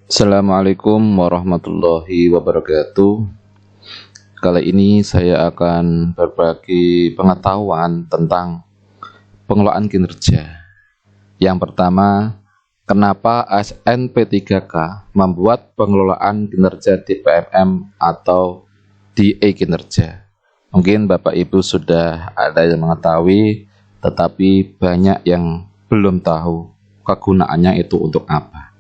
Assalamualaikum warahmatullahi wabarakatuh. Kali ini saya akan berbagi pengetahuan tentang pengelolaan kinerja. Yang pertama, kenapa ASN P3K membuat pengelolaan kinerja di PMM atau di e-kinerja? Mungkin Bapak Ibu sudah ada yang mengetahui, tetapi banyak yang belum tahu kegunaannya itu untuk apa.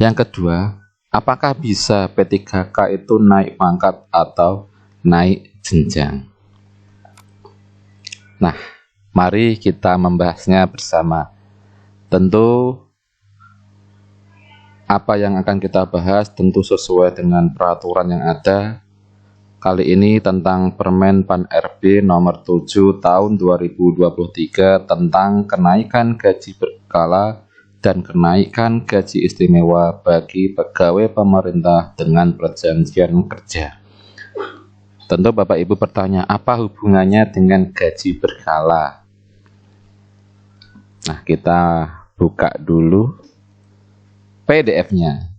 Yang kedua, apakah bisa P3K itu naik pangkat atau naik jenjang? Nah, mari kita membahasnya bersama. Tentu apa yang akan kita bahas tentu sesuai dengan peraturan yang ada. Kali ini tentang Permen Pan RB nomor 7 tahun 2023 tentang kenaikan gaji berkala dan kenaikan gaji istimewa bagi pegawai pemerintah dengan perjanjian kerja. Tentu Bapak Ibu bertanya, apa hubungannya dengan gaji berkala? Nah, kita buka dulu PDF-nya.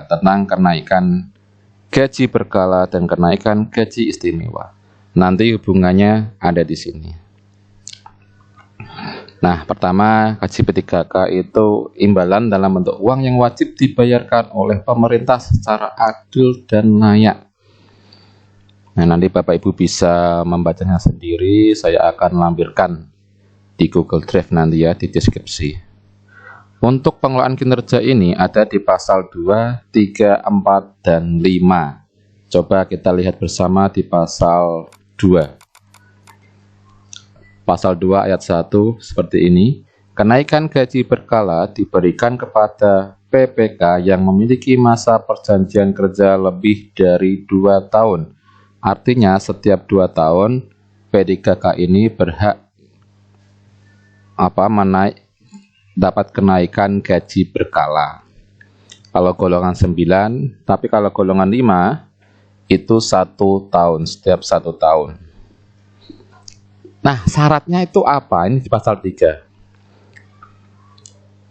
Tentang kenaikan gaji berkala dan kenaikan gaji istimewa. Nanti hubungannya ada di sini. Nah, pertama, gaji P3K itu imbalan dalam bentuk uang yang wajib dibayarkan oleh pemerintah secara adil dan layak. Nah, nanti Bapak Ibu bisa membacanya sendiri. Saya akan lampirkan di Google Drive nanti ya, di deskripsi. Untuk pengelolaan kinerja ini ada di pasal 2, 3, 4, dan 5. Coba kita lihat bersama di pasal 2. Pasal 2 ayat 1 seperti ini. Kenaikan gaji berkala diberikan kepada PPK yang memiliki masa perjanjian kerja lebih dari 2 tahun. Artinya setiap 2 tahun P3K ini berhak dapat kenaikan gaji berkala. Kalau golongan 9, tapi kalau golongan 5 itu 1 tahun, setiap 1 tahun. Nah, syaratnya itu apa? Ini di pasal 3.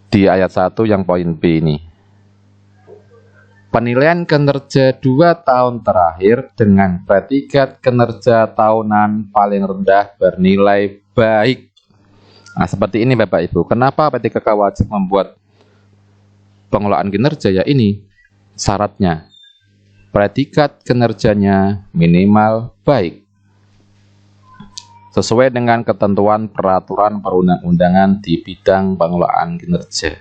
Di ayat 1 yang poin B ini. Penilaian kinerja 2 tahun terakhir dengan predikat kinerja tahunan paling rendah bernilai baik. Nah, seperti ini Bapak Ibu. Kenapa P3K wajib membuat pengelolaan kinerja? Ya ini syaratnya. Predikat kinerjanya minimal baik. Sesuai dengan ketentuan peraturan perundang-undangan di bidang pengelolaan kinerja.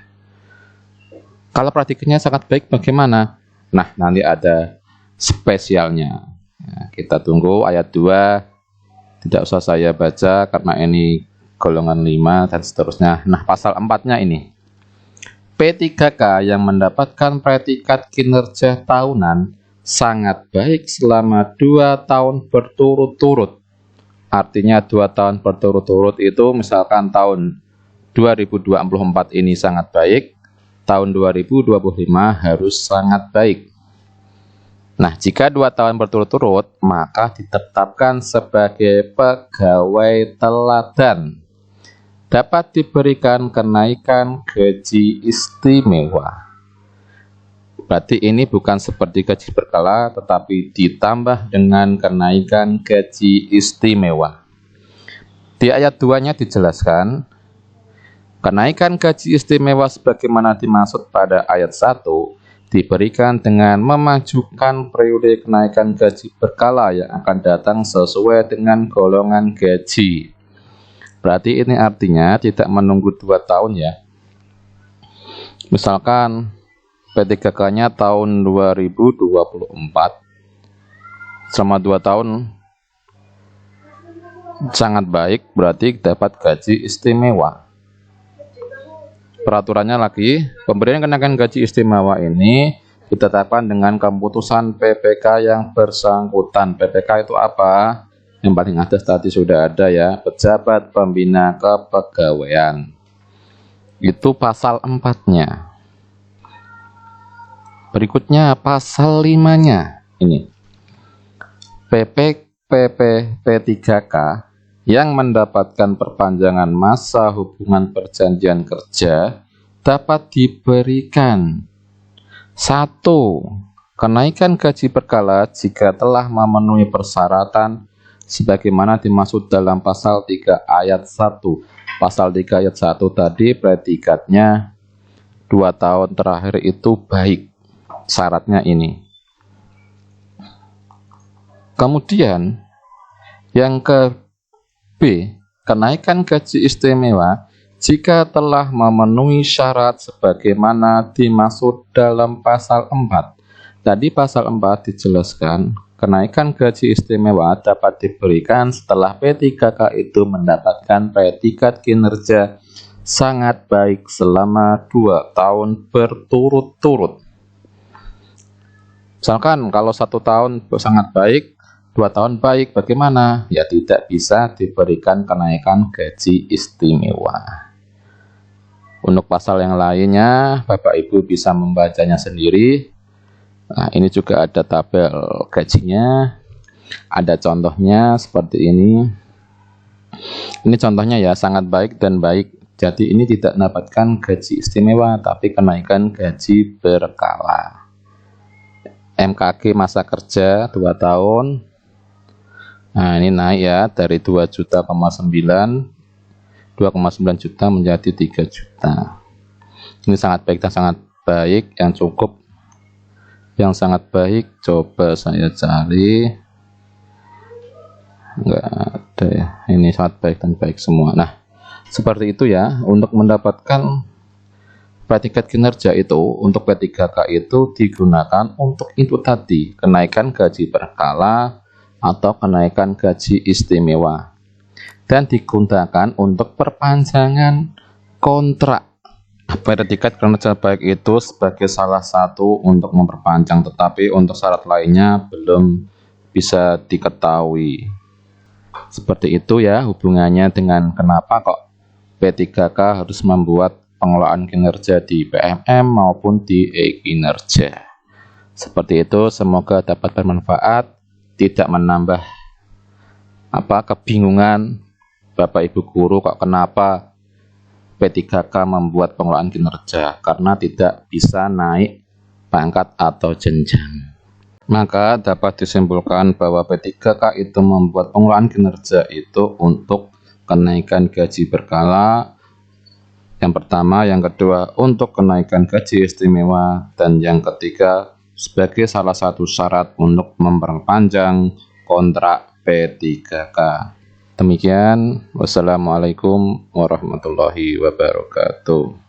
Kalau predikatnya sangat baik bagaimana? Nah, nanti ada spesialnya. Nah, kita tunggu ayat 2. Tidak usah saya baca karena ini golongan 5 dan seterusnya. Nah, pasal 4-nya ini. P3K yang mendapatkan predikat kinerja tahunan sangat baik selama 2 tahun berturut-turut. Artinya 2 tahun berturut-turut itu misalkan tahun 2024 ini sangat baik, tahun 2025 harus sangat baik. Nah, jika 2 tahun berturut-turut, maka ditetapkan sebagai pegawai teladan. Dapat diberikan kenaikan gaji istimewa. Berarti ini bukan seperti gaji berkala, tetapi ditambah dengan kenaikan gaji istimewa. Di ayat 2-nya dijelaskan, kenaikan gaji istimewa sebagaimana dimaksud pada ayat 1, diberikan dengan memajukan periode kenaikan gaji berkala yang akan datang sesuai dengan golongan gaji. Berarti ini artinya tidak menunggu 2 tahun ya. Misalkan P3K-nya tahun 2024, selama 2 tahun sangat baik, berarti dapat gaji istimewa. Peraturannya lagi, pemberian kenaikan gaji istimewa ini ditetapkan dengan keputusan PPK yang bersangkutan. PPK itu apa? Yang paling atas tadi sudah ada ya, pejabat pembina kepegawaian. Itu pasal 4-nya. berikutnya pasal 5-nya. Ini P3K yang mendapatkan perpanjangan masa hubungan perjanjian kerja dapat diberikan 1. Kenaikan gaji berkala jika telah memenuhi persyaratan sebagaimana dimaksud dalam pasal 3 ayat 1. Pasal 3 ayat 1 tadi predikatnya 2 tahun terakhir itu baik. Syaratnya ini. Kemudian yang ke B, kenaikan gaji istimewa jika telah memenuhi syarat sebagaimana dimaksud dalam pasal 4. Tadi pasal 4 dijelaskan, kenaikan gaji istimewa dapat diberikan setelah P3K itu mendapatkan predikat kinerja sangat baik selama 2 tahun berturut-turut. Misalkan kalau 1 tahun sangat baik, 2 tahun baik, bagaimana? Ya tidak bisa diberikan kenaikan gaji istimewa. Untuk pasal yang lainnya, Bapak Ibu bisa membacanya sendiri. Nah, ini juga ada tabel gajinya, ada contohnya seperti ini. Ini contohnya ya, sangat baik dan baik. Jadi ini tidak mendapatkan gaji istimewa, tapi kenaikan gaji berkala. MKG masa kerja 2 tahun. Nah, ini naik ya dari 2,9 juta menjadi 3 juta. Ini sangat baik dan sangat baik, yang cukup. Yang sangat baik coba saya cari, enggak ada ya. Ini sangat baik dan baik semua. Nah, seperti itu ya. Untuk mendapatkan predikat kinerja itu, untuk P3K itu digunakan untuk itu tadi, kenaikan gaji berkala atau kenaikan gaji istimewa, dan digunakan untuk perpanjangan kontrak. Predikat kinerja baik itu sebagai salah satu untuk memperpanjang, tetapi untuk syarat lainnya belum bisa diketahui. Seperti itu ya hubungannya dengan kenapa kok P3K harus membuat pengelolaan kinerja di PMM maupun di e-kinerja. Seperti itu, semoga dapat bermanfaat, tidak menambah kebingungan Bapak Ibu guru kok kenapa P3K membuat pengelolaan kinerja, karena tidak bisa naik pangkat atau jenjang. Maka dapat disimpulkan bahwa P3K itu membuat pengelolaan kinerja itu untuk kenaikan gaji berkala, yang pertama, yang kedua untuk kenaikan gaji istimewa, dan yang ketiga sebagai salah satu syarat untuk memperpanjang kontrak P3K. Demikian, wassalamualaikum warahmatullahi wabarakatuh.